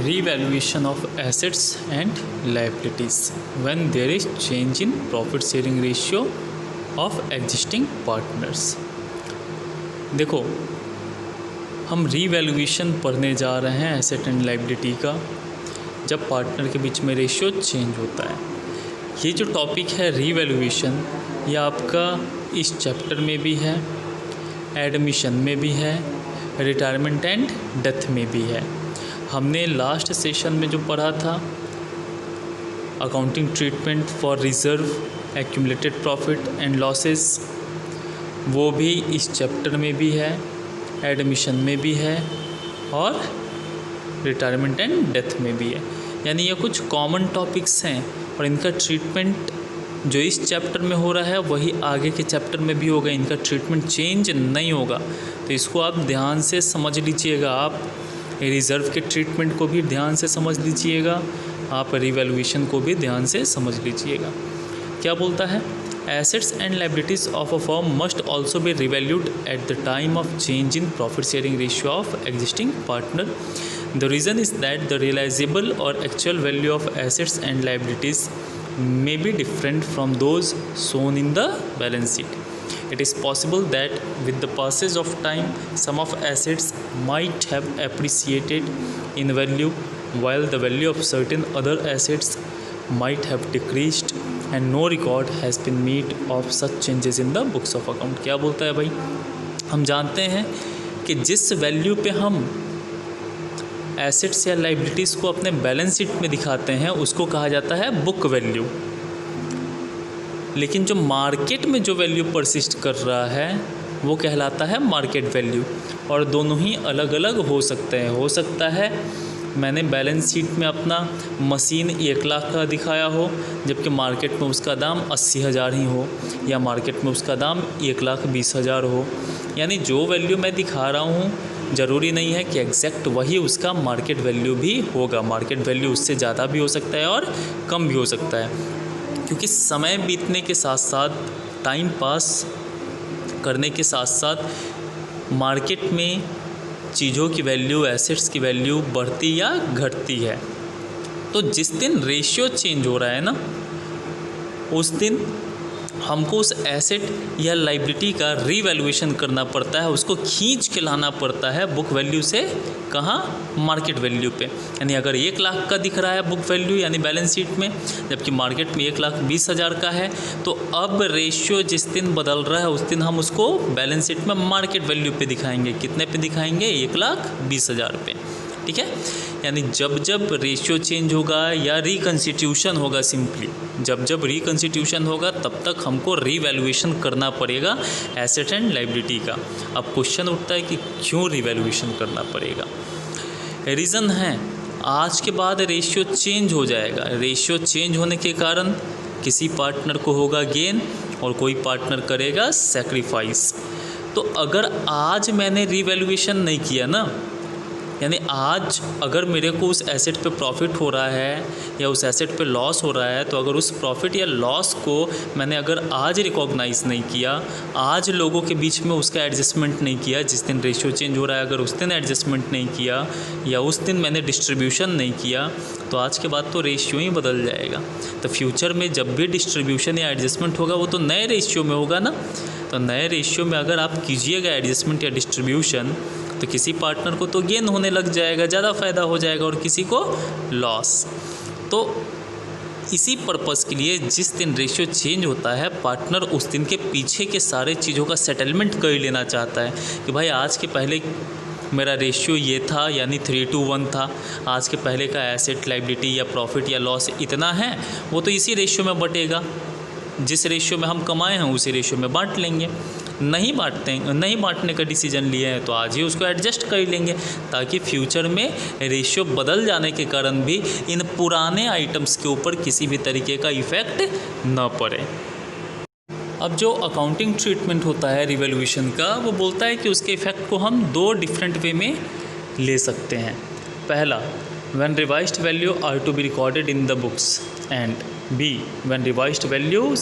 revaluation of assets and liabilities when there is change in profit sharing ratio of existing partners। देखो, हम revaluation पढ़ने जा रहे हैं एसेट एंड लाइबिलिटी का जब पार्टनर के बीच में रेशियो चेंज होता है। ये जो टॉपिक है रीवैल्यूएशन, यह आपका इस चैप्टर में भी है, एडमिशन में भी है, रिटायरमेंट एंड डेथ में भी है। हमने लास्ट सेशन में जो पढ़ा था accounting treatment for reserve accumulated profit and losses, वो भी इस चैप्टर में भी है, एडमिशन में भी है और रिटायरमेंट एंड डेथ में भी है। यानी ये कुछ कॉमन टॉपिक्स हैं और इनका ट्रीटमेंट जो इस चैप्टर में हो रहा है वही आगे के चैप्टर में भी होगा। इनका ट्रीटमेंट चेंज नहीं होगा, तो इसको आप ध्यान से समझ लीजिएगा। आप रिज़र्व के ट्रीटमेंट को भी ध्यान से समझ लीजिएगा, आप रिवैल्यूएशन को भी ध्यान से समझ लीजिएगा। क्या बोलता है? Assets and liabilities of a firm must also be revalued at the time of change in profit sharing ratio of existing partner. The reason is that the realisable और actual value of assets and liabilities may be different from those shown in the balance sheet. It is possible that with the passage of time, some of assets might have appreciated in value, while the value of certain other assets might have decreased, and no record has been made of such changes in the books of account. क्या बोलता है भाई? हम जानते हैं कि जिस value पे हम एसेट्स या लाइबिलिटीज़ को अपने बैलेंस शीट में दिखाते हैं उसको कहा जाता है बुक वैल्यू। लेकिन जो मार्केट में जो वैल्यू परसिस्ट कर रहा है वो कहलाता है मार्केट वैल्यू। और दोनों ही अलग अलग हो सकते हैं। हो सकता है मैंने बैलेंस शीट में अपना मशीन 1 लाख का दिखाया हो जबकि मार्केट में उसका दाम 80,000 ही हो, या मार्केट में उसका दाम 1,20,000 हो। यानी जो वैल्यू मैं दिखा रहा हूँ ज़रूरी नहीं है कि एग्जैक्ट वही उसका मार्केट वैल्यू भी होगा। मार्केट वैल्यू उससे ज़्यादा भी हो सकता है और कम भी हो सकता है, क्योंकि समय बीतने के साथ साथ, टाइम पास करने के साथ साथ मार्केट में चीज़ों की वैल्यू, एसेट्स की वैल्यू बढ़ती या घटती है। तो जिस दिन रेशियो चेंज हो रहा है ना, उस दिन हमको उस एसेट या लाइबिलिटी का रीवैल्यूएशन करना पड़ता है, उसको खींच के लाना पड़ता है बुक वैल्यू से कहाँ, मार्केट वैल्यू पे। यानी अगर 1 लाख का दिख रहा है बुक वैल्यू यानी बैलेंस शीट में, जबकि मार्केट में 1,20,000 का है, तो अब रेशियो जिस दिन बदल रहा है उस दिन हम उसको बैलेंस शीट में मार्केट वैल्यू पे दिखाएंगे। कितने पे दिखाएंगे? 1,20,000 पे। ठीक है। यानी जब जब रेशियो चेंज होगा या रिकन्स्टिट्यूशन होगा, सिंपली जब जब रिकन्स्टिट्यूशन होगा तब तक हमको रीवैल्यूएशन करना पड़ेगा एसेट एंड लाइबिलिटी का। अब क्वेश्चन उठता है कि क्यों रीवैल्यूएशन करना पड़ेगा? रीज़न है, आज के बाद रेशियो चेंज हो जाएगा। रेशियो चेंज होने के कारण किसी पार्टनर को होगा गेन और कोई पार्टनर करेगा सेक्रीफाइस। तो अगर आज मैंने रीवैल्यूएशन नहीं किया ना, यानी आज अगर मेरे को उस एसेट पे प्रॉफिट हो रहा है या उस एसेट पे लॉस हो रहा है, तो अगर उस प्रॉफिट या लॉस को मैंने अगर आज रिकॉग्नाइज़ नहीं किया, आज लोगों के बीच में उसका एडजस्टमेंट नहीं किया, जिस दिन रेशियो चेंज हो रहा है अगर उस दिन एडजस्टमेंट नहीं किया या उस दिन मैंने डिस्ट्रीब्यूशन नहीं किया, तो आज के बाद तो रेशियो ही बदल जाएगा। तो फ्यूचर में जब भी डिस्ट्रीब्यूशन या एडजस्टमेंट होगा वो तो नए रेशियो में होगा ना। तो नए रेशियो में अगर आप कीजिएगा एडजस्टमेंट या डिस्ट्रीब्यूशन, तो किसी पार्टनर को तो गेन होने लग जाएगा, ज़्यादा फ़ायदा हो जाएगा, और किसी को लॉस। तो इसी पर्पस के लिए जिस दिन रेशियो चेंज होता है, पार्टनर उस दिन के पीछे के सारे चीज़ों का सेटलमेंट कर लेना चाहता है कि भाई आज के पहले मेरा रेशियो ये था, यानी 3:1 था। आज के पहले का एसेट, लाइबिलिटी या प्रॉफिट या लॉस इतना है, वो तो इसी रेशियो में बटेगा। जिस रेशियो में हम कमाए हैं उसी रेशियो में बांट लेंगे। नहीं बांटने का डिसीजन लिए हैं तो आज ही उसको एडजस्ट कर लेंगे, ताकि फ्यूचर में रेशियो बदल जाने के कारण भी इन पुराने आइटम्स के ऊपर किसी भी तरीके का इफ़ेक्ट न पड़े। अब जो अकाउंटिंग ट्रीटमेंट होता है रिवैल्यूएशन का, वो बोलता है कि उसके इफ़ेक्ट को हम 2 डिफरेंट वे में ले सकते हैं। पहला, when revised value are to be recorded in the books, and B, when revised values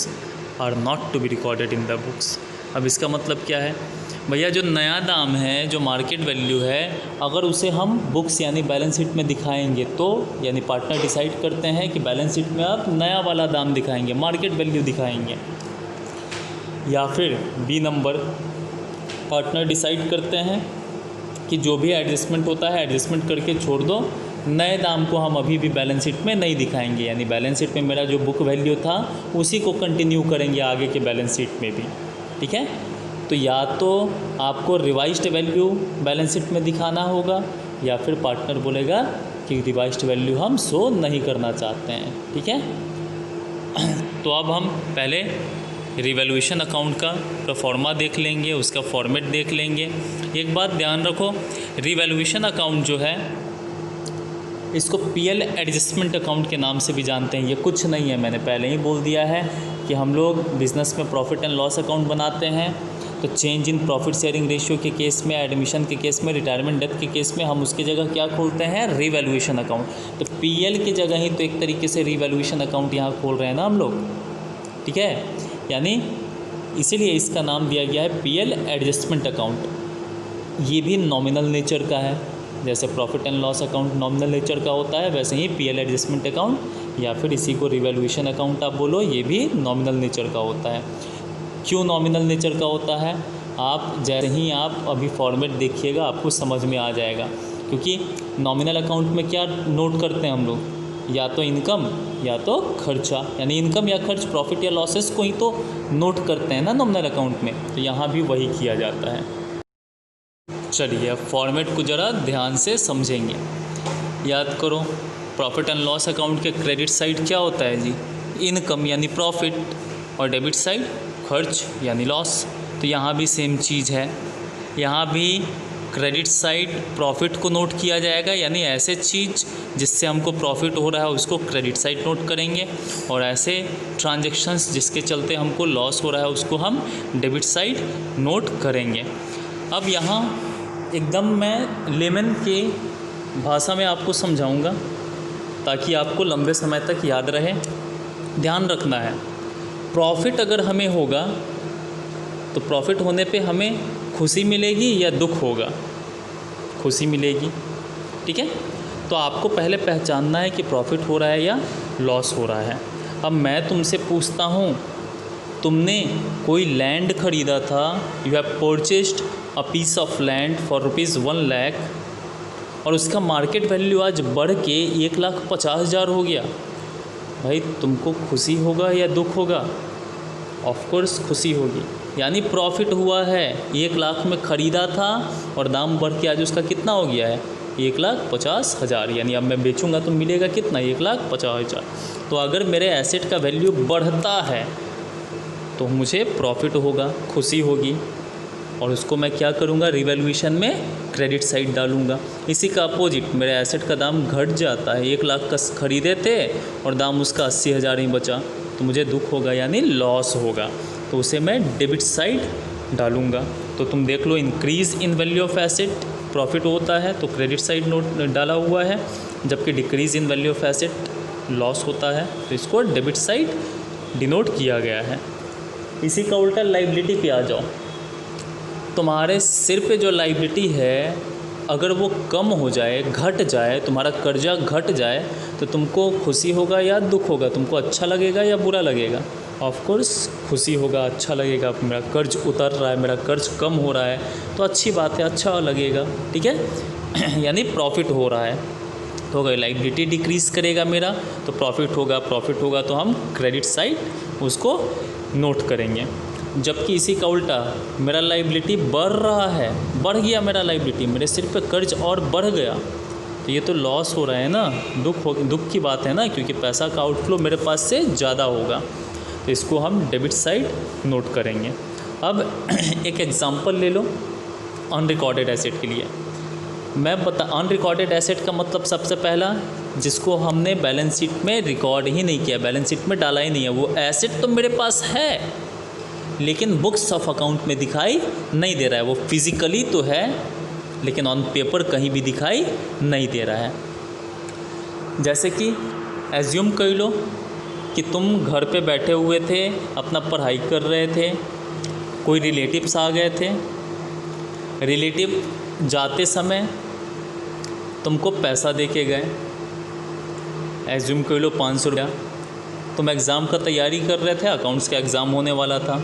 are not to be recorded in the books। अब इसका मतलब क्या है? भैया जो नया दाम है, जो मार्केट वैल्यू है, अगर उसे हम बुक्स यानी बैलेंस शीट में दिखाएंगे तो, यानी पार्टनर डिसाइड करते हैं कि बैलेंस शीट में आप नया वाला दाम दिखाएंगे, मार्केट वैल्यू दिखाएंगे, या फिर बी नंबर पार्टनर डिसाइड करते हैं कि जो भी एडजस्टमेंट होता है एडजस्टमेंट करके छोड़ दो, नए दाम को हम अभी भी बैलेंस शीट में नहीं दिखाएंगे, यानी बैलेंस शीट में मेरा जो बुक वैल्यू था उसी को कंटिन्यू करेंगे आगे के बैलेंस शीट में भी। ठीक है, तो या तो आपको रिवाइज्ड वैल्यू बैलेंस शीट में दिखाना होगा, या फिर पार्टनर बोलेगा कि रिवाइज्ड वैल्यू हम शो नहीं करना चाहते हैं। ठीक है, तो अब हम पहले रिवैल्यूएशन अकाउंट का प्रोफॉर्मा देख लेंगे, उसका फॉर्मेट देख लेंगे। एक बात ध्यान रखो, रिवैल्यूएशन अकाउंट जो है इसको पीएल एडजस्टमेंट अकाउंट के नाम से भी जानते हैं। ये कुछ नहीं है, मैंने पहले ही बोल दिया है कि हम लोग बिज़नेस में प्रॉफिट एंड लॉस अकाउंट बनाते हैं, तो change in profit sharing ratio के केस में, एडमिशन के केस में, रिटायरमेंट डेथ के केस में हम उसकी जगह क्या खोलते हैं, रिवैल्यूएशन अकाउंट। तो पीएल की जगह ही तो एक तरीके से रिवैल्यूएशन अकाउंट यहाँ खोल रहे हैं ना हम लोग। ठीक है, यानी इसीलिए इसका नाम दिया गया है पीएल एडजस्टमेंट अकाउंट। ये भी नॉमिनल नेचर का है, जैसे profit and loss account nominal nature का होता है, वैसे ही पीएल एडजस्टमेंट अकाउंट या फिर इसी को रिवैल्यूएशन अकाउंट आप बोलो, ये भी नॉमिनल नेचर का होता है। क्यों नॉमिनल नेचर का होता है, आप जैसे ही आप अभी फॉर्मेट देखिएगा आपको समझ में आ जाएगा। क्योंकि नॉमिनल अकाउंट में क्या नोट करते हैं हम लोग, या तो इनकम या तो खर्चा, यानी इनकम या खर्च, प्रॉफिट या लॉसेस को ही तो नोट करते हैं ना नॉमिनल अकाउंट में, तो यहाँ भी वही किया जाता है। चलिए अब फॉर्मेट को ज़रा ध्यान से समझेंगे। याद करो, प्रॉफिट एंड लॉस अकाउंट के क्रेडिट साइड क्या होता है जी, इनकम यानी प्रॉफिट, और डेबिट साइड खर्च यानी लॉस। तो यहाँ भी सेम चीज़ है, यहाँ भी क्रेडिट साइड प्रॉफिट को नोट किया जाएगा, यानी ऐसे चीज़ जिससे हमको प्रॉफिट हो रहा है उसको क्रेडिट साइड नोट करेंगे, और ऐसे ट्रांजैक्शंस जिसके चलते हमको लॉस हो रहा है उसको हम डेबिट साइड नोट करेंगे। अब यहाँ एकदम मैं लेमन के भाषा में आपको समझाऊंगा ताकि आपको लंबे समय तक याद रहे। ध्यान रखना है, प्रॉफिट अगर हमें होगा तो प्रॉफिट होने पे हमें खुशी मिलेगी या दुख होगा, खुशी मिलेगी। ठीक है, तो आपको पहले पहचानना है कि प्रॉफिट हो रहा है या लॉस हो रहा है। अब मैं तुमसे पूछता हूँ, तुमने कोई लैंड ख़रीदा था, you have purchased a piece of land for ₹1 lakh, और उसका मार्केट वैल्यू आज बढ़ के 1,50,000 हो गया। भाई तुमको खुशी होगा या दुख होगा? ऑफ कोर्स खुशी होगी, यानी प्रॉफिट हुआ है। 1 लाख में ख़रीदा था और दाम बढ़ के आज उसका कितना हो गया है, 1,50,000, यानी अब मैं बेचूंगा तो मिलेगा कितना, 1,50,000। तो अगर मेरे एसेट का वैल्यू बढ़ता है तो मुझे प्रॉफिट होगा, खुशी होगी, और उसको मैं क्या करूँगा, रिवैल्यूएशन में क्रेडिट साइड डालूँगा। इसी का अपोजिट, मेरे एसेट का दाम घट जाता है, 1 लाख का ख़रीदे थे और दाम उसका 80,000 ही बचा, तो मुझे दुख होगा यानी लॉस होगा, तो उसे मैं डेबिट साइड डालूँगा। तो तुम देख लो, increase in value of asset profit होता है तो क्रेडिट साइड नोट डाला हुआ है, जबकि decrease in value of asset loss होता है तो इसको डेबिट साइड डिनोट किया गया है। इसी का उल्टा लाइबिलिटी पे आ जाओ, तुम्हारे सिर पे जो लाइबिलिटी है अगर वो कम हो जाए, घट जाए, तुम्हारा कर्जा घट जाए तो तुमको खुशी होगा या दुख होगा, तुमको अच्छा लगेगा या बुरा लगेगा? ऑफ कोर्स खुशी होगा, अच्छा लगेगा, मेरा कर्ज उतर रहा है, मेरा कर्ज कम हो रहा है तो अच्छी बात है, अच्छा लगेगा। ठीक है यानी प्रॉफिट हो रहा है तो अगर लाइबिलिटी डिक्रीज़ करेगा मेरा तो प्रॉफिट होगा, प्रॉफिट होगा तो हम क्रेडिट साइड उसको नोट करेंगे। जबकि इसी का उल्टा, मेरा लाइबिलिटी बढ़ रहा है, बढ़ गया मेरा लाइबिलिटी, मेरे सिर पे कर्ज और बढ़ गया, तो ये तो लॉस हो रहा है ना, दुख की बात है ना, क्योंकि पैसा का आउटफ्लो मेरे पास से ज़्यादा होगा, तो इसको हम डेबिट साइड नोट करेंगे। अब एक एग्जांपल ले लो अनरिकॉर्डेड एसेट के लिए। मैं अनरिकॉर्डेड एसेट का मतलब सबसे पहला, जिसको हमने बैलेंस शीट में रिकॉर्ड ही नहीं किया, बैलेंस शीट में डाला ही नहीं है, वो एसेट तो मेरे पास है लेकिन बुक्स ऑफ अकाउंट में दिखाई नहीं दे रहा है। वो फिज़िकली तो है लेकिन ऑन पेपर कहीं भी दिखाई नहीं दे रहा है। जैसे कि एज्यूम कर लो कि तुम घर पे बैठे हुए थे, अपना पढ़ाई कर रहे थे, कोई रिलेटिव्स आ गए थे रिलेटिव जाते समय तुमको पैसा दे के गए, एज्यूम कर लो 500 रुपया। तुम एग्ज़ाम का तैयारी कर रहे थे, अकाउंट्स का एग्ज़ाम होने वाला था,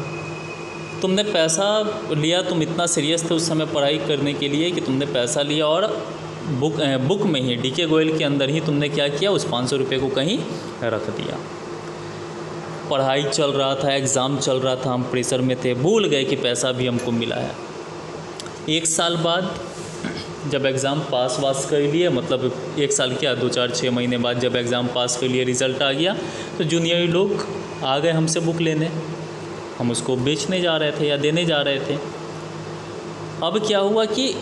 तुमने पैसा लिया। तुम इतना सीरियस थे उस समय पढ़ाई करने के लिए कि तुमने पैसा लिया और बुक में ही डीके गोयल के अंदर ही तुमने क्या किया, उस 500 रुपये को कहीं रख दिया। पढ़ाई चल रहा था, एग्ज़ाम चल रहा था, हम प्रेशर में थे, भूल गए कि पैसा भी हमको मिला है। 1 साल बाद जब एग्ज़ाम पास कर लिए, मतलब 1 साल क्या 2-4-6 महीने बाद जब एग्ज़ाम पास कर लिए, रिज़ल्ट आ गया, तो जूनियर लोग आ गए हमसे बुक लेने। हम उसको बेचने जा रहे थे या देने जा रहे थे। अब क्या हुआ कि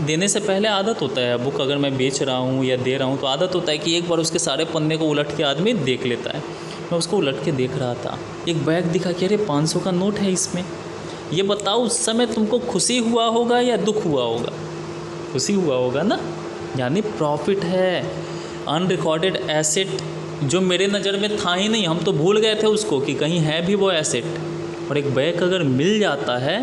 देने से पहले आदत होता है, बुक अगर मैं बेच रहा हूँ या दे रहा हूँ तो आदत होता है कि एक बार उसके सारे पन्ने को उलट के आदमी देख लेता है। मैं उसको उलट के देख रहा था, एक बैग दिखा कि अरे 500 का नोट है इसमें। ये बताओ उस समय तुमको खुशी हुआ होगा या दुख हुआ होगा? खुशी हुआ होगा ना, यानी प्रॉफिट है। अनरिकॉर्डेड एसेट जो मेरे नज़र में था ही नहीं, हम तो भूल गए थे उसको कि कहीं है भी वो एसेट, और एक बैग अगर मिल जाता है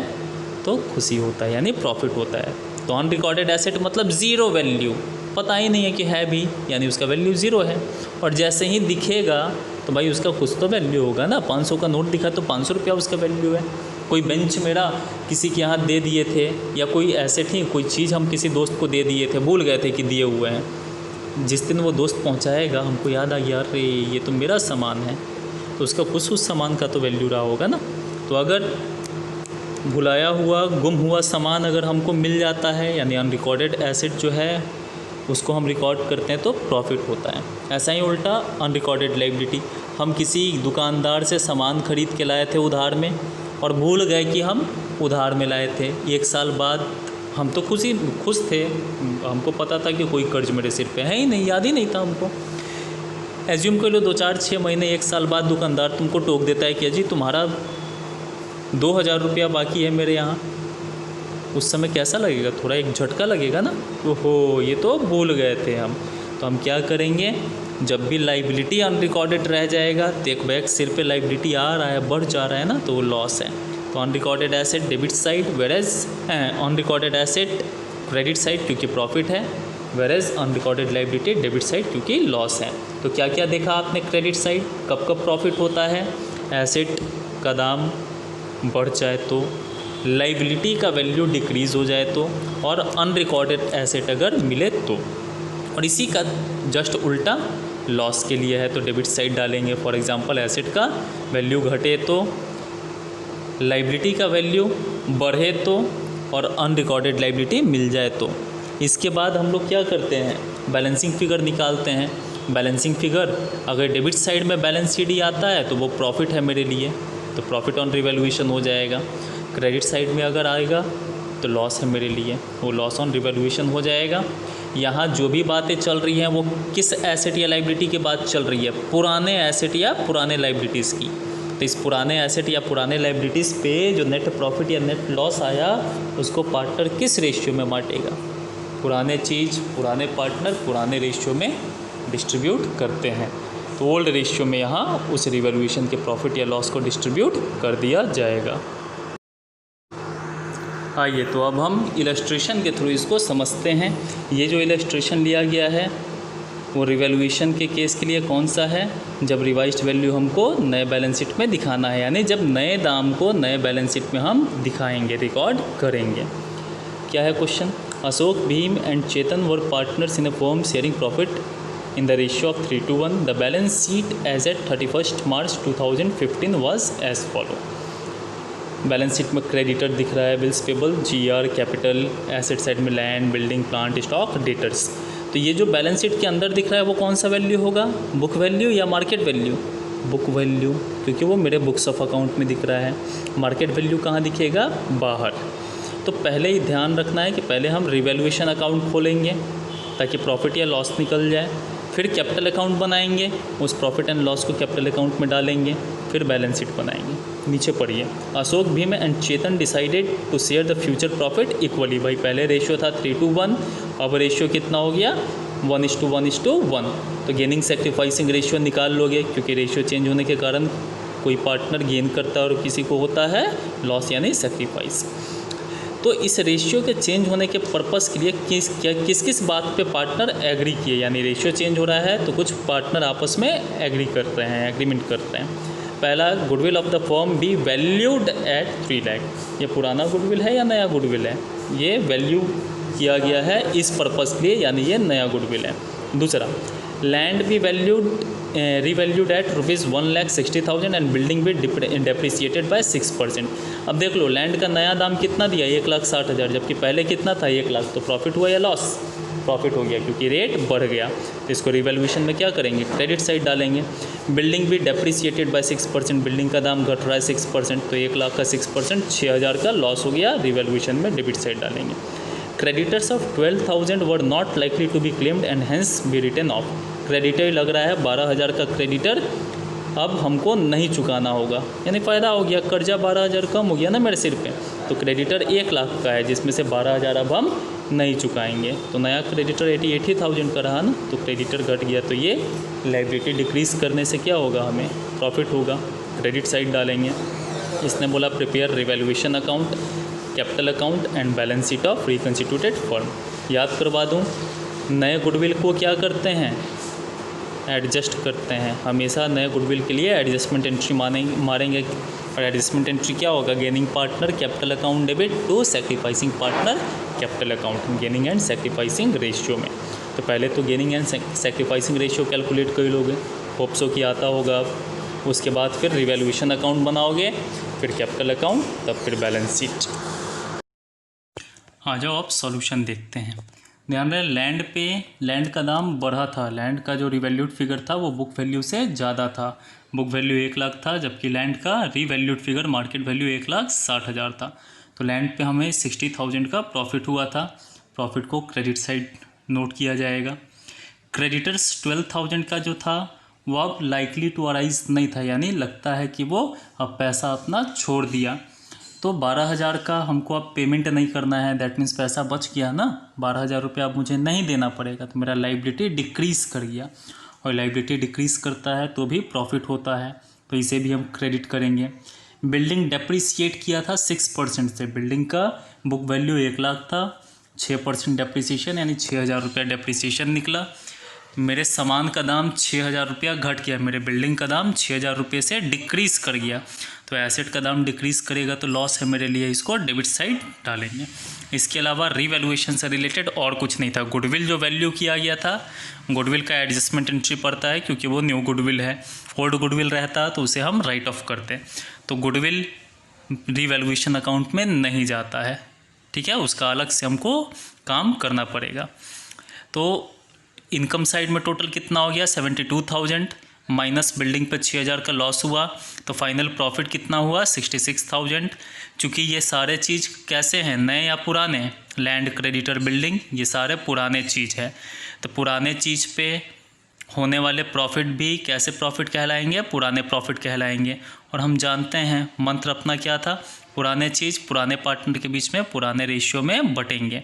तो खुशी होता है, यानी प्रॉफिट होता है। तो अनरिकॉर्डेड एसेट मतलब ज़ीरो वैल्यू, पता ही नहीं है कि है भी, यानी उसका वैल्यू ज़ीरो है। और जैसे ही दिखेगा तो भाई उसका कुछ तो वैल्यू होगा ना। 500 का नोट दिखा तो 500 रुपया उसका वैल्यू है। कोई बेंच मेरा किसी के यहाँ दे दिए थे, या कोई एसेट ही कोई चीज़ हम किसी दोस्त को दे दिए थे, भूल गए थे कि दिए हुए हैं। जिस दिन वो दोस्त पहुँचाएगा हमको याद आ गया, अरे ये तो मेरा सामान है, तो उसका कुछ उस सामान का तो वैल्यू रहा होगा ना। तो अगर भुलाया हुआ, गुम हुआ सामान अगर हमको मिल जाता है, यानी अनरिकॉर्डेड एसेट जो है उसको हम रिकॉर्ड करते हैं तो प्रॉफिट होता है। ऐसा ही उल्टा अनरिकॉर्डेड लायबिलिटी, हम किसी दुकानदार से सामान खरीद के लाए थे उधार में और भूल गए कि हम उधार में लाए थे। 1 साल बाद हम तो खुश थे, हमको पता था कि कोई कर्ज मेरे सिर पे है ही नहीं, याद ही नहीं था हमको। एज्यूम कर लो 2-4-6 महीने 1 साल बाद दुकानदार तुमको टोक देता है कि जी तुम्हारा 2000 रुपया बाकी है मेरे यहाँ। उस समय कैसा लगेगा? थोड़ा एक झटका लगेगा ना, ओहो ये तो भूल गए थे हम। तो हम क्या करेंगे, जब भी लायबिलिटी अनरिकॉर्डेड रह जाएगा, तो एक बैग सिर पे लायबिलिटी आ रहा है, बढ़ जा रहा है ना, तो वो लॉस है। तो unrecorded asset debit side, वेरेज unrecorded asset credit side क्योंकि प्रॉफिट है, वेरेज अनरिकॉर्डेड लायबिलिटी डेबिट साइड क्योंकि लॉस है। तो क्या क्या देखा आपने? क्रेडिट साइड कब कब प्रॉफिट होता है, एसेट का दाम बढ़ जाए तो, लायबिलिटी का वैल्यू डिक्रीज़ हो जाए तो, और अनरिकॉर्डेड एसेट अगर मिले तो। और इसी का जस्ट उल्टा लॉस के लिए है, तो डेबिट साइड डालेंगे। फॉर एग्जांपल एसेट का वैल्यू घटे तो, लायबिलिटी का वैल्यू बढ़े तो, और अनरिकॉर्डेड लायबिलिटी मिल जाए तो। इसके बाद हम लोग क्या करते हैं, बैलेंसिंग फिगर निकालते हैं। बैलेंसिंग फिगर अगर डेबिट साइड में बैलेंस शीट ही आता है तो वो प्रॉफिट है मेरे लिए, तो प्रॉफिट ऑन रिवैल्यूएशन हो जाएगा। क्रेडिट साइड में अगर आएगा तो लॉस है मेरे लिए, वो लॉस ऑन रिवैल्यूएशन हो जाएगा। यहाँ जो भी बातें चल रही हैं वो किस एसेट या लायबिलिटी की बात चल रही है? पुराने एसेट या पुराने लायबिलिटीज़ की। तो इस पुराने एसेट या पुराने लायबिलिटीज़ पे जो नेट प्रॉफिट या नेट लॉस आया, उसको पार्टनर किस रेशियो में बांटेगा? पुराने चीज़, पुराने पार्टनर पुराने रेशियो में डिस्ट्रीब्यूट करते हैं। तो ओल्ड रेशियो में यहाँ उस रिवैल्यूएशन के प्रॉफिट या लॉस को डिस्ट्रीब्यूट कर दिया जाएगा। आइए तो अब हम इलस्ट्रेशन के थ्रू इसको समझते हैं। ये जो इलस्ट्रेशन लिया गया है वो रिवैल्यूएशन के केस के लिए कौन सा है? जब रिवाइज्ड वैल्यू हमको नए बैलेंस शीट में दिखाना है, यानी जब नए दाम को नए बैलेंस शीट में हम दिखाएंगे, रिकॉर्ड करेंगे। क्या है question? Ashok, Bhim and Chetan were partners in a firm sharing profit in the ratio of 3:1. The balance sheet as at 31st March 2015 was as follow. Balance sheet में क्रेडिटर दिख रहा है, bills payable, GR, capital, asset side में land, building, plant, stock, debtors. तो ये जो balance sheet के अंदर दिख रहा है वो कौन सा वैल्यू होगा? बुक वैल्यू या मार्केट वैल्यू? बुक वैल्यू, क्योंकि वो मेरे बुक्स ऑफ अकाउंट में दिख रहा है। मार्केट वैल्यू कहाँ दिखेगा? बाहर। तो पहले ही ध्यान रखना है कि पहले हम रिवैल्यूएशन अकाउंट खोलेंगे ताकि प्रॉफिट या लॉस निकल जाए, फिर कैपिटल अकाउंट बनाएंगे, उस प्रॉफिट एंड लॉस को कैपिटल अकाउंट में डालेंगे, फिर बैलेंस शीट बनाएंगे। नीचे पढ़िए, Ashok, Bhim and Chetan decided to share the future profit equally. भाई पहले रेशियो था 3:1, अब रेशियो कितना हो गया? 1:1:1। तो गेनिंग सेक्रीफाइसिंग रेशियो निकाल लोगे, क्योंकि रेशियो चेंज होने के कारण कोई पार्टनर गेन करता है और किसी को होता है लॉस यानी सेक्रीफाइस। तो इस रेशियो के चेंज होने के पर्पस के लिए किस किस बात पे पार्टनर एग्री किए, यानी रेशियो चेंज हो रहा है तो कुछ पार्टनर आपस में एग्री करते हैं, एग्रीमेंट करते हैं। पहला, goodwill of the firm be valued at 3 lakh. ये पुराना गुडविल है या नया गुडविल है? ये वैल्यू किया गया है इस पर्पस के लिए, यानी ये नया गुडविल है। दूसरा, लैंड भी रिवैल्यूड एट ₹1,60,000 एंड बिल्डिंग भी डेप्रिसिएटेड बाय 6%। अब देख लो, लैंड का नया दाम कितना दिया, 1,60,000, जबकि पहले कितना था, 1 लाख। तो प्रॉफिट हुआ या लॉस? प्रॉफिट हो गया, क्योंकि रेट बढ़ गया। तो इसको रिवैल्यूएशन में क्या करेंगे, क्रेडिट साइड डालेंगे। बिल्डिंग भी डेप्रिसिएटेड बाय 6%, बिल्डिंग का दाम घट रहा है 6%, तो 1 लाख का 6% 6,000 का लॉस हो गया, रिवैल्यूएशन में डेबिट साइड डालेंगे। Creditors of 12,000 were not likely to be claimed and hence be written off. Creditor लग रहा है 12,000 का क्रेडिटर अब हमको नहीं चुकाना होगा, यानी फ़ायदा हो गया, कर्जा 12,000 कम हो गया ना मेरे सिर पे। तो क्रेडिटर 1 लाख का है, जिसमें से 12,000 अब हम नहीं चुकाएंगे। तो नया क्रेडिटर 80,000 का रहा ना, तो क्रेडिटर घट गया, तो ये लायबिलिटी डिक्रीज़ करने से क्या होगा, हमें प्रॉफिट होगा, क्रेडिट साइड डालेंगे। इसने बोला prepare revaluation account, capital account and balance sheet of reconstituted firm. याद करवा दूँ, नए गुडविल को क्या करते हैं, एडजस्ट करते हैं। हमेशा नए गुडविल के लिए एडजस्टमेंट एंट्री मारेंगे। और एडजस्टमेंट एंट्री क्या होगा, gaining partner capital account debit to sacrificing partner capital account, gaining and sacrificing ratio में। तो पहले तो gaining and sacrificing ratio calculate कर लोगे, होप्सो की आता होगा। उसके बाद फिर रिवैल्यूएशन अकाउंट बनाओगे, फिर कैपिटल अकाउंट, तब फिर बैलेंस शीट। आ जाओ अब सॉल्यूशन देखते हैं। ध्यान रहे, लैंड का दाम बढ़ा था, लैंड का जो रिवैल्यूड फिगर था वो बुक वैल्यू से ज़्यादा था। बुक वैल्यू 1 लाख था, जबकि लैंड का रिवैल्यूड फिगर मार्केट वैल्यू 1,60,000 था। तो लैंड पे हमें 60,000 का प्रॉफिट हुआ था। प्रॉफिट को क्रेडिट साइड नोट किया जाएगा। क्रेडिटर्स 12,000 का जो था वो अब लाइकली टू अराइज नहीं था, यानी लगता है कि वो अब पैसा अपना छोड़ दिया। तो 12,000 का हमको अब पेमेंट नहीं करना है, दैट मीन्स पैसा बच गया ना, 12,000 रुपये अब मुझे नहीं देना पड़ेगा, तो मेरा लायबिलिटी डिक्रीज़ कर गया। और लायबिलिटी डिक्रीज़ करता है तो भी प्रॉफिट होता है, तो इसे भी हम क्रेडिट करेंगे। बिल्डिंग डेप्रिसिएट किया था 6% से, बिल्डिंग का बुक वैल्यू 1 लाख था, 6% डेप्रिसिएशन यानी 6,000 रुपया डेप्रिसिएशन निकला। मेरे सामान का दाम 6,000 रुपया घट गया, मेरे बिल्डिंग का दाम 6,000 रुपये से डिक्रीज़ कर गया। तो एसेट का दाम डिक्रीज़ करेगा तो लॉस है मेरे लिए, इसको डेबिट साइड डालेंगे। इसके अलावा रिवैल्यूएशन से रिलेटेड और कुछ नहीं था। गुडविल जो वैल्यू किया गया था, गुडविल का एडजस्टमेंट एंट्री पड़ता है, क्योंकि वो न्यू गुडविल है। ओल्ड गुडविल रहता तो उसे हम राइट ऑफ करते। तो गुडविल रिवैल्यूएशन अकाउंट में नहीं जाता है, ठीक है, उसका अलग से हमको काम करना पड़ेगा। तो इनकम साइड में टोटल कितना हो गया, 72,000 माइनस बिल्डिंग पे 6,000 का लॉस हुआ, तो फाइनल प्रॉफिट कितना हुआ, 66,000। चूँकि ये सारे चीज़ कैसे हैं, नए या पुराने, लैंड, क्रेडिटर, बिल्डिंग, ये सारे पुराने चीज़ है। तो पुराने चीज़ पे होने वाले प्रॉफिट भी कैसे प्रॉफिट कहलाएंगे, पुराने प्रॉफिट कहलाएंगे। और हम जानते हैं मंत्र अपना क्या था, पुराने चीज़ पुराने पार्टनर के बीच में पुराने रेशियो में बटेंगे।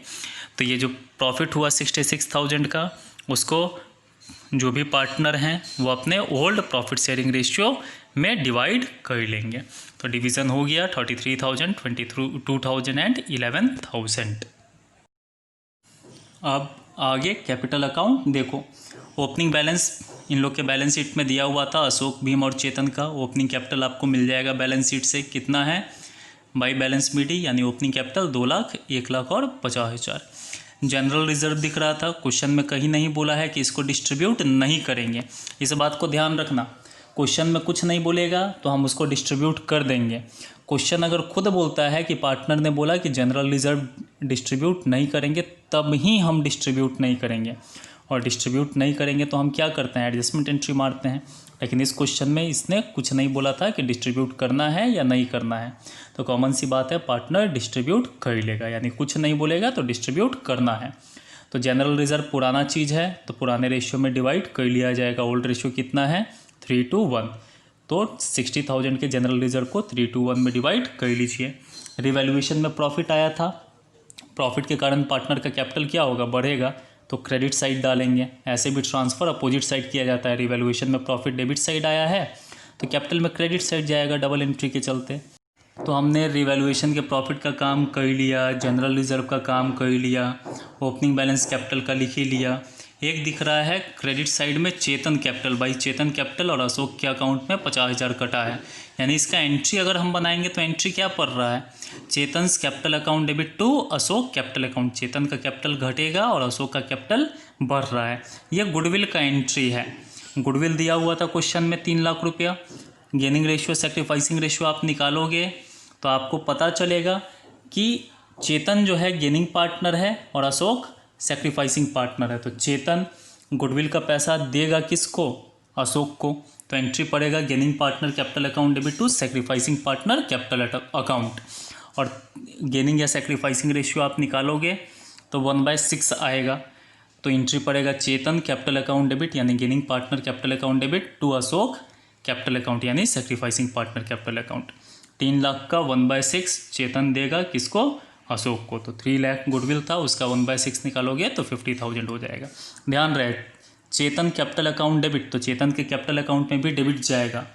तो ये जो प्रॉफिट हुआ 66,000 का, उसको जो भी पार्टनर हैं वो अपने ओल्ड प्रॉफिट शेयरिंग रेशियो में डिवाइड कर लेंगे। तो डिवीज़न हो गया 33,000, 22,000 एंड 11,000। अब आगे कैपिटल अकाउंट देखो, ओपनिंग बैलेंस इन लोग के बैलेंस शीट में दिया हुआ था, अशोक, भीम और चेतन का। ओपनिंग कैपिटल आपको मिल जाएगा बैलेंस शीट से, कितना है, बाई बैलेंस मीडी यानी ओपनिंग कैपिटल 2 लाख, 1 लाख और 50,000। जनरल रिजर्व दिख रहा था, क्वेश्चन में कहीं नहीं बोला है कि इसको डिस्ट्रीब्यूट नहीं करेंगे, इस बात को ध्यान रखना। क्वेश्चन में कुछ नहीं बोलेगा तो हम उसको डिस्ट्रीब्यूट कर देंगे। क्वेश्चन अगर खुद बोलता है कि पार्टनर ने बोला कि जनरल रिजर्व डिस्ट्रीब्यूट नहीं करेंगे, तब ही हम डिस्ट्रीब्यूट नहीं करेंगे। और डिस्ट्रीब्यूट नहीं करेंगे तो हम क्या करते हैं, एडजस्टमेंट एंट्री मारते हैं। लेकिन इस क्वेश्चन में इसने कुछ नहीं बोला था कि डिस्ट्रीब्यूट करना है या नहीं करना है, तो कॉमन सी बात है, पार्टनर डिस्ट्रीब्यूट कर लेगा, यानी कुछ नहीं बोलेगा तो डिस्ट्रीब्यूट करना है। तो जनरल रिजर्व पुराना चीज़ है तो पुराने रेशियो में डिवाइड कर लिया जाएगा। ओल्ड रेशियो कितना है, 3:1, तो 60,000 के जनरल रिजर्व को 3:1 में डिवाइड कर लीजिए। रिवैल्यूएशन में प्रॉफिट आया था, प्रॉफिट के कारण पार्टनर का कैपिटल क्या होगा, बढ़ेगा, तो क्रेडिट साइड डालेंगे। ऐसे भी ट्रांसफ़र अपोजिट साइड किया जाता है, रिवैल्यूएशन में प्रॉफिट डेबिट साइड आया है तो कैपिटल में क्रेडिट साइड जाएगा डबल एंट्री के चलते। तो हमने रिवैल्यूएशन के प्रॉफिट का काम कर लिया, जनरल रिजर्व का काम कर लिया, ओपनिंग बैलेंस कैपिटल का लिख ही लिया। एक दिख रहा है क्रेडिट साइड में चेतन कैपिटल, भाई चेतन कैपिटल और अशोक के अकाउंट में 50,000 कटा है, यानी इसका एंट्री अगर हम बनाएंगे तो एंट्री क्या पड़ रहा है, Chetan's capital account debit to Ashok capital account. Chetan का कैपिटल घटेगा और अशोक का कैपिटल बढ़ रहा है। यह गुडविल का एंट्री है। गुडविल दिया हुआ था क्वेश्चन में 3 लाख रुपया। गेनिंग रेशियो सेक्रीफाइसिंग रेशियो आप निकालोगे तो आपको पता चलेगा कि चेतन जो है गेनिंग पार्टनर है और अशोक सेक्रीफाइसिंग पार्टनर है। तो चेतन गुडविल का पैसा देगा किसको, अशोक को, तो एंट्री पड़ेगा gaining partner capital account debit to sacrificing partner capital account. और गेनिंग या सेक्रीफाइसिंग रेशियो आप निकालोगे तो 1/6 आएगा। तो एंट्री पड़ेगा चेतन कैपिटल अकाउंट डेबिट यानी gaining partner capital account debit to Ashok capital account यानी sacrificing partner capital account. 3 lakh का 1/6 चेतन देगा किसको, अशोक को। तो 3 लाख गुडविल था, उसका 1/6 निकालोगे तो 50,000 हो जाएगा। ध्यान रहे चेतन कैपिटल अकाउंट डेबिट, तो चेतन के कैपिटल अकाउंट में भी डेबिट जाएगा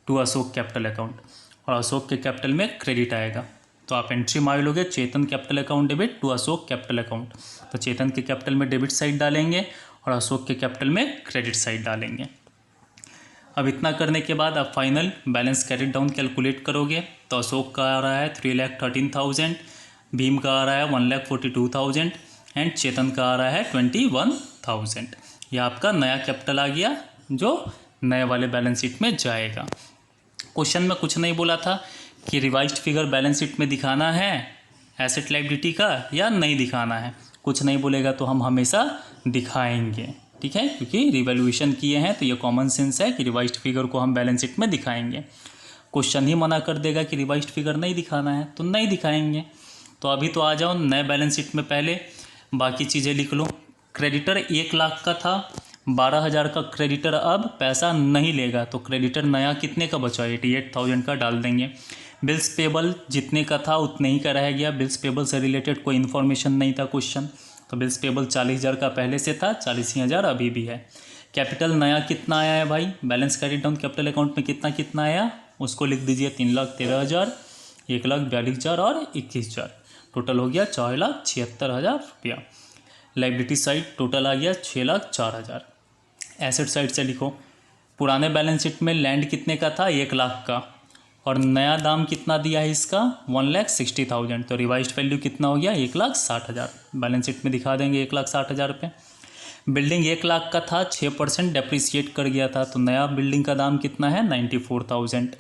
टू अशोक कैपिटल अकाउंट और अशोक के कैपिटल में क्रेडिट आएगा। तो आप एंट्री मार लोगे Chetan capital account debit to Ashok capital account. तो चेतन के कैपिटल में डेबिट साइड डालेंगे और अशोक के कैपिटल में क्रेडिट साइड डालेंगे। अब इतना करने के बाद आप final balance carried down calculate करोगे तो अशोक का आ रहा है 3,13,000, भीम का आ रहा है 1,42,000 एंड चेतन का आ रहा है 21,000। यह आपका नया कैपिटल आ गया जो नए वाले बैलेंस शीट में जाएगा। क्वेश्चन में कुछ नहीं बोला था कि रिवाइज्ड फिगर बैलेंस शीट में दिखाना है एसेट लायबिलिटी का या नहीं दिखाना है। कुछ नहीं बोलेगा तो हम हमेशा दिखाएंगे, ठीक है, क्योंकि रिवैल्यूएशन किए हैं तो ये कॉमन सेंस है कि रिवाइज्ड फिगर को हम बैलेंस शीट में दिखाएंगे। क्वेश्चन ही मना कर देगा कि रिवाइज्ड फिगर नहीं दिखाना है तो नहीं दिखाएंगे। तो अभी तो आ जाओ नए बैलेंस शीट में, पहले बाकी चीज़ें लिख लो। क्रेडिटर 1 लाख का था, 12,000 का क्रेडिटर अब पैसा नहीं लेगा, तो क्रेडिटर नया कितने का बचा, 88,000 का डाल देंगे। बिल्स पेबल जितने का था उतने ही का रह गया, बिल्स पेबल से रिलेटेड कोई इन्फॉर्मेशन नहीं था क्वेश्चन, तो बिल्स पेबल 40,000 का पहले से था, 40,000 अभी भी है। कैपिटल नया कितना आया है भाई, balance carried down capital account में कितना कितना आया उसको लिख दीजिए, 3,13,000, 1,42,000 और 21,000, टोटल हो गया 4,76,000 रुपया। लाइबिलिटी साइड टोटल आ गया 6,04,000। एसेट साइड से लिखो, पुराने बैलेंस शीट में लैंड कितने का था, 1 लाख का, और नया दाम कितना दिया है इसका, 1,60,000, तो रिवाइज्ड वैल्यू कितना हो गया, 1,60,000। बैलेंस शीट में दिखा देंगे 1,60,000 रुपये। बिल्डिंग 1 लाख का था, 6% डेप्रिसिएट कर गया था, तो नया बिल्डिंग का दाम कितना है, 94,000।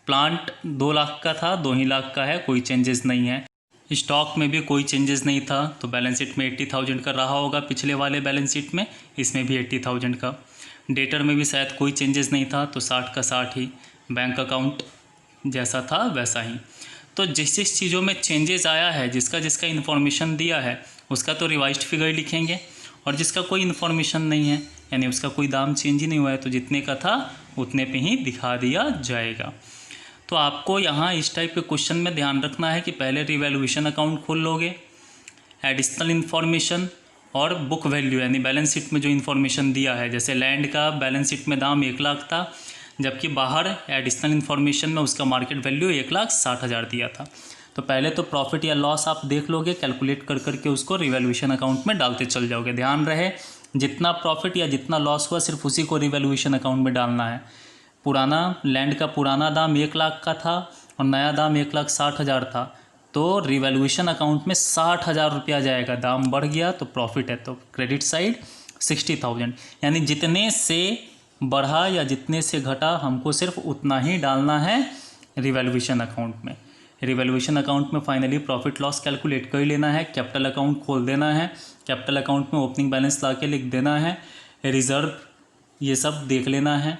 प्लांट 2 लाख का था, 2 ही लाख का है, कोई चेंजेस नहीं है। स्टॉक में भी कोई चेंजेस नहीं था, तो बैलेंस शीट में 80,000 का रहा होगा, पिछले वाले बैलेंस शीट में, इसमें भी 80,000 का। डेटर में भी शायद कोई चेंजेस नहीं था, तो 60 का 60 ही। बैंक अकाउंट जैसा था वैसा ही। तो जिस जिस चीज़ों में चेंजेस आया है, जिसका जिसका इन्फॉर्मेशन दिया है उसका तो रिवाइज्ड फिगर लिखेंगे, और जिसका कोई इन्फॉर्मेशन नहीं है यानी उसका कोई दाम चेंज ही नहीं हुआ है तो जितने का था उतने पे ही दिखा दिया जाएगा। तो आपको यहाँ इस टाइप के क्वेश्चन में ध्यान रखना है कि पहले रिवैल्यूएशन अकाउंट खोल लोगे, एडिशनल इन्फॉर्मेशन और बुक वैल्यू यानी बैलेंस शीट में जो इन्फॉर्मेशन दिया है, जैसे लैंड का बैलेंस शीट में दाम 1 लाख था, जबकि बाहर एडिशनल इन्फॉर्मेशन में उसका मार्केट वैल्यू 1,60,000 दिया था। तो पहले तो प्रॉफिट या लॉस आप देख लोगे, कैलकुलेट कर करके उसको रिवैल्यूएशन अकाउंट में डालते चल जाओगे। ध्यान रहे जितना प्रॉफिट या जितना लॉस हुआ सिर्फ उसी को रिवैल्यूएशन अकाउंट में डालना है। पुराना लैंड का पुराना दाम 1 लाख का था और नया दाम 1,60,000 था, तो रिवैल्यूएशन अकाउंट में 60,000 रुपया जाएगा। दाम बढ़ गया तो प्रॉफिट है, तो क्रेडिट साइड 60,000, यानी जितने से बढ़ा या जितने से घटा हमको सिर्फ उतना ही डालना है रिवैल्यूएशन अकाउंट में। रिवैल्यूएशन अकाउंट में फाइनली प्रॉफिट लॉस कैलकुलेट कर लेना है, कैपिटल अकाउंट खोल देना है, कैपिटल अकाउंट में ओपनिंग बैलेंस ला के लिख देना है, रिज़र्व ये सब देख लेना है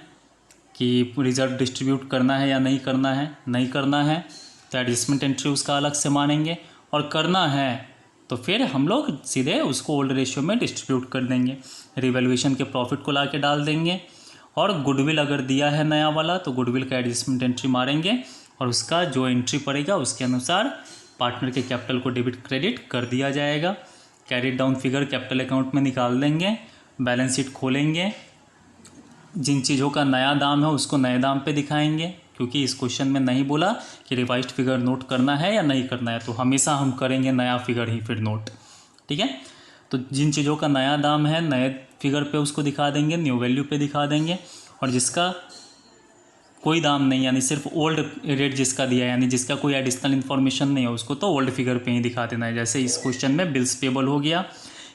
कि रिज़र्व डिस्ट्रीब्यूट करना है या नहीं करना है। नहीं करना है तो एडजस्टमेंट एंट्री उसका अलग से मानेंगे, और करना है तो फिर हम लोग सीधे उसको ओल्ड रेशियो में डिस्ट्रीब्यूट कर देंगे। रिवैल्यूएशन के प्रॉफिट को ला के डाल देंगे, और गुडविल अगर दिया है नया वाला तो गुडविल का एडजस्टमेंट एंट्री मारेंगे, और उसका जो एंट्री पड़ेगा उसके अनुसार पार्टनर के कैपिटल को डेबिट क्रेडिट कर दिया जाएगा। Carried down figure capital account में निकाल देंगे, बैलेंस शीट खोलेंगे, जिन चीज़ों का नया दाम है उसको नए दाम पे दिखाएंगे, क्योंकि इस क्वेश्चन में नहीं बोला कि रिवाइज्ड फिगर नोट करना है या नहीं करना है, तो हमेशा हम करेंगे नया फिगर ही फिर नोट। ठीक है, तो जिन चीज़ों का नया दाम है नए फिगर पे उसको दिखा देंगे, न्यू वैल्यू पे दिखा देंगे, और जिसका कोई दाम नहीं यानी सिर्फ ओल्ड रेट जिसका दिया है यानी जिसका कोई एडिशनल इन्फॉर्मेशन नहीं है उसको तो ओल्ड फिगर पे ही दिखा देना है। जैसे इस क्वेश्चन में बिल्स पेबल हो गया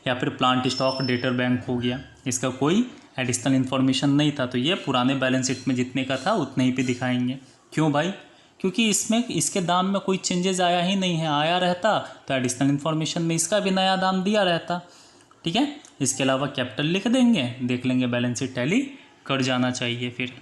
या फिर प्लांट स्टॉक डेटर बैंक हो गया, इसका कोई एडिशनल इन्फॉर्मेशन नहीं था तो ये पुराने बैलेंस शीट में जितने का था उतने ही पे दिखाएंगे। क्यों भाई? क्योंकि इसमें इसके दाम में कोई चेंजेस आया ही नहीं है, आया रहता तो एडिशनल इन्फॉर्मेशन में इसका भी नया दाम दिया रहता। ठीक है, इसके अलावा कैपिटल लिख देंगे, देख लेंगे बैलेंस शीट टैली कर जाना चाहिए फिर।